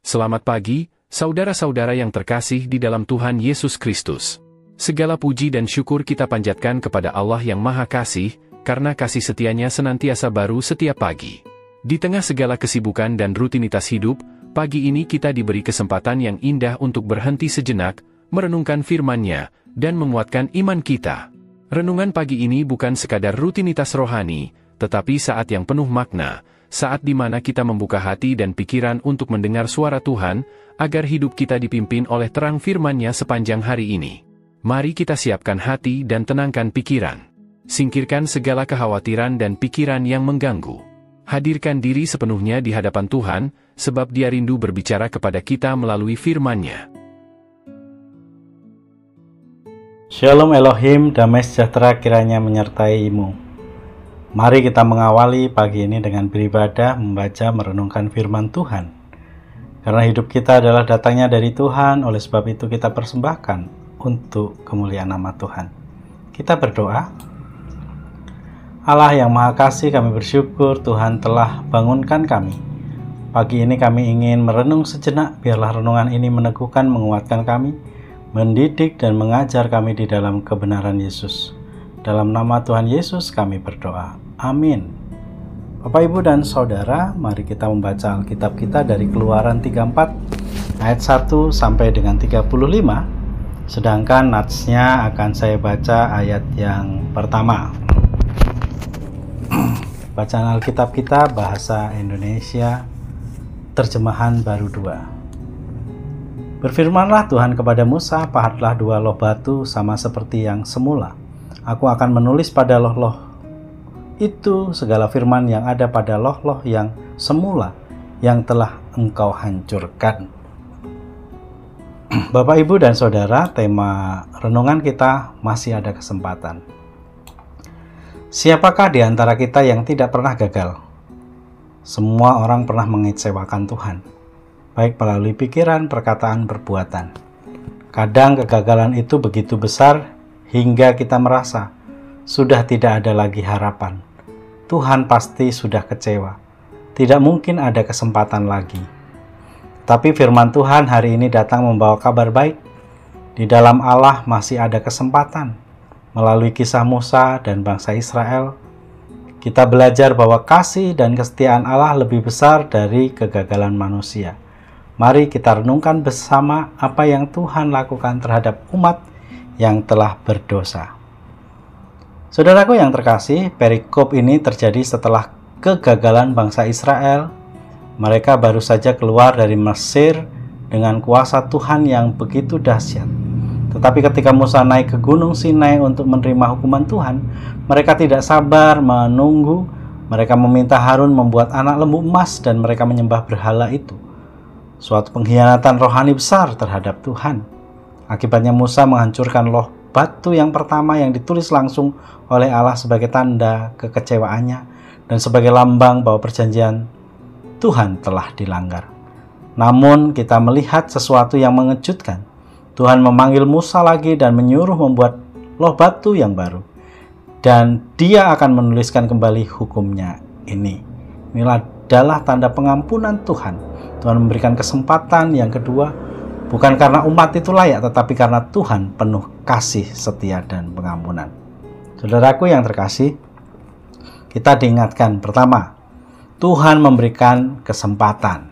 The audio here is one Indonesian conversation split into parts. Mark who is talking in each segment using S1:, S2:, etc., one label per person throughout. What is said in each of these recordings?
S1: Selamat pagi, saudara-saudara yang terkasih di dalam Tuhan Yesus Kristus. Segala puji dan syukur kita panjatkan kepada Allah yang Maha Kasih, karena kasih setianya senantiasa baru setiap pagi. Di tengah segala kesibukan dan rutinitas hidup, pagi ini kita diberi kesempatan yang indah untuk berhenti sejenak, merenungkan firman-Nya, dan menguatkan iman kita. Renungan pagi ini bukan sekadar rutinitas rohani, tetapi saat yang penuh makna, saat di mana kita membuka hati dan pikiran untuk mendengar suara Tuhan, agar hidup kita dipimpin oleh terang firman-Nya sepanjang hari ini. Mari kita siapkan hati dan tenangkan pikiran. Singkirkan segala kekhawatiran dan pikiran yang mengganggu. Hadirkan diri sepenuhnya di hadapan Tuhan, sebab Dia rindu berbicara kepada kita melalui firman-Nya.
S2: Shalom Elohim, damai sejahtera kiranya menyertai-Mu. Mari kita mengawali pagi ini dengan beribadah, membaca, merenungkan firman Tuhan. Karena hidup kita adalah datangnya dari Tuhan, oleh sebab itu kita persembahkan untuk kemuliaan nama Tuhan. Kita berdoa. Allah yang Maha Kasih, kami bersyukur Tuhan telah bangunkan kami. Pagi ini kami ingin merenung sejenak, biarlah renungan ini meneguhkan, menguatkan kami, mendidik dan mengajar kami di dalam kebenaran Yesus. Dalam nama Tuhan Yesus kami berdoa. Amin. Bapak, Ibu, dan Saudara, mari kita membaca Alkitab kita dari Keluaran 34 ayat 1 sampai dengan 35. Sedangkan natsnya akan saya baca ayat yang pertama. Bacaan Alkitab kita bahasa Indonesia, terjemahan baru 2. Berfirmanlah Tuhan kepada Musa, pahatlah 2 loh batu sama seperti yang semula. Aku akan menulis pada loh-loh itu segala firman yang ada pada loh-loh yang semula yang telah engkau hancurkan. Bapak, Ibu, dan Saudara, tema renungan kita masih ada kesempatan. Siapakah di antara kita yang tidak pernah gagal? Semua orang pernah mengecewakan Tuhan, baik melalui pikiran, perkataan, perbuatan. Kadang kegagalan itu begitu besar hingga kita merasa sudah tidak ada lagi harapan. Tuhan pasti sudah kecewa. Tidak mungkin ada kesempatan lagi. Tapi firman Tuhan hari ini datang membawa kabar baik. Di dalam Allah masih ada kesempatan. Melalui kisah Musa dan bangsa Israel, kita belajar bahwa kasih dan kesetiaan Allah lebih besar dari kegagalan manusia. Mari kita renungkan bersama apa yang Tuhan lakukan terhadap umat yang telah berdosa. Saudaraku yang terkasih, perikop ini terjadi setelah kegagalan bangsa Israel. Mereka baru saja keluar dari Mesir dengan kuasa Tuhan yang begitu dahsyat. Tetapi ketika Musa naik ke Gunung Sinai untuk menerima hukuman Tuhan, mereka tidak sabar menunggu. Mereka meminta Harun membuat anak lembu emas dan mereka menyembah berhala itu. Suatu pengkhianatan rohani besar terhadap Tuhan. Akibatnya Musa menghancurkan loh batu yang pertama yang ditulis langsung oleh Allah sebagai tanda kekecewaannya dan sebagai lambang bahwa perjanjian Tuhan telah dilanggar. Namun kita melihat sesuatu yang mengejutkan. Tuhan memanggil Musa lagi dan menyuruh membuat loh batu yang baru. Dan Dia akan menuliskan kembali hukumnya ini. Inilah adalah tanda pengampunan Tuhan. Tuhan memberikan kesempatan yang kedua. Bukan karena umat itu layak, tetapi karena Tuhan penuh kasih, setia, dan pengampunan. Saudaraku yang terkasih, kita diingatkan pertama, Tuhan memberikan kesempatan.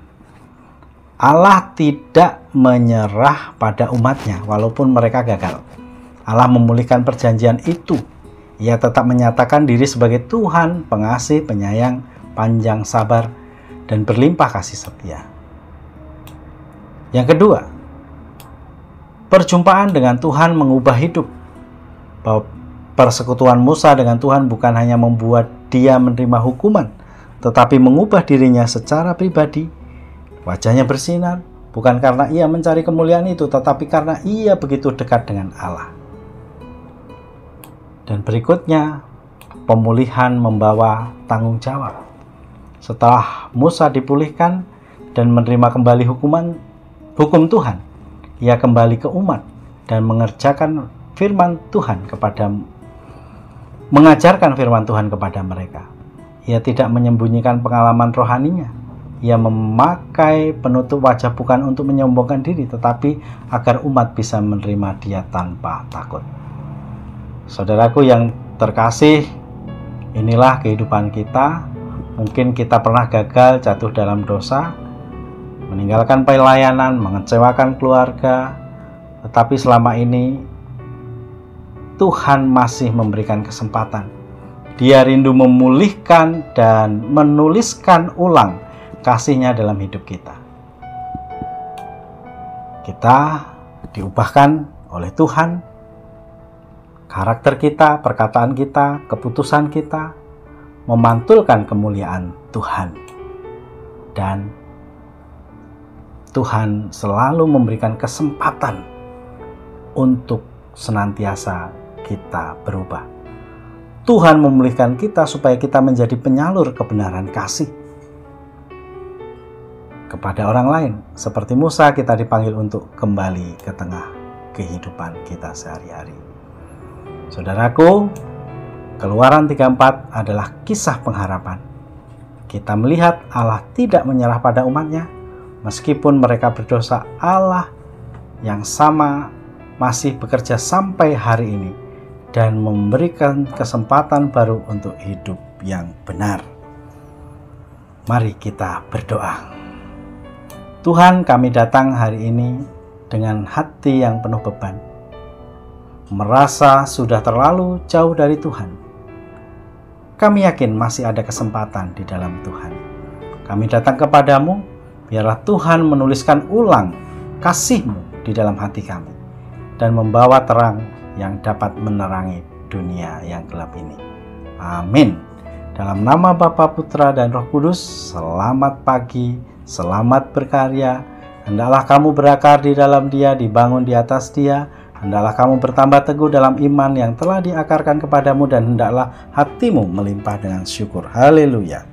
S2: Allah tidak menyerah pada umatnya walaupun mereka gagal. Allah memulihkan perjanjian itu. Ia tetap menyatakan diri sebagai Tuhan, pengasih, penyayang, panjang sabar, dan berlimpah kasih setia. Yang kedua, perjumpaan dengan Tuhan mengubah hidup. Bahwa persekutuan Musa dengan Tuhan bukan hanya membuat dia menerima hukuman, tetapi mengubah dirinya secara pribadi. Wajahnya bersinar, bukan karena ia mencari kemuliaan itu, tetapi karena ia begitu dekat dengan Allah. Dan berikutnya, pemulihan membawa tanggung jawab. Setelah Musa dipulihkan dan menerima kembali hukum Tuhan, ia kembali ke umat dan mengerjakan firman Tuhan mengajarkan firman Tuhan kepada mereka. Ia tidak menyembunyikan pengalaman rohaninya. Ia memakai penutup wajah bukan untuk menyombongkan diri, tetapi agar umat bisa menerima Dia tanpa takut. Saudaraku yang terkasih, inilah kehidupan kita. Mungkin kita pernah gagal, jatuh dalam dosa, meninggalkan pelayanan, mengecewakan keluarga, tetapi selama ini Tuhan masih memberikan kesempatan. Dia rindu memulihkan dan menuliskan ulang kasih-Nya dalam hidup kita. Kita diubahkan oleh Tuhan, karakter kita, perkataan kita, keputusan kita memantulkan kemuliaan Tuhan. Dan Tuhan selalu memberikan kesempatan untuk senantiasa kita berubah. Tuhan memulihkan kita supaya kita menjadi penyalur kebenaran kasih kepada orang lain. Seperti Musa, kita dipanggil untuk kembali ke tengah kehidupan kita sehari-hari. Saudaraku, Keluaran 34 adalah kisah pengharapan. Kita melihat Allah tidak menyerah pada umat-Nya. Meskipun mereka berdosa, Allah yang sama masih bekerja sampai hari ini dan memberikan kesempatan baru untuk hidup yang benar. Mari kita berdoa. Tuhan, kami datang hari ini dengan hati yang penuh beban, merasa sudah terlalu jauh dari Tuhan. Kami yakin masih ada kesempatan di dalam Tuhan. Kami datang kepadamu, biarlah Tuhan menuliskan ulang kasih-Mu di dalam hati kami dan membawa terang yang dapat menerangi dunia yang gelap ini. Amin. Dalam nama Bapa, Putra, dan Roh Kudus, selamat pagi. Selamat berkarya, hendaklah kamu berakar di dalam Dia, dibangun di atas Dia, hendaklah kamu bertambah teguh dalam iman yang telah diakarkan kepadamu, dan hendaklah hatimu melimpah dengan syukur. Haleluya.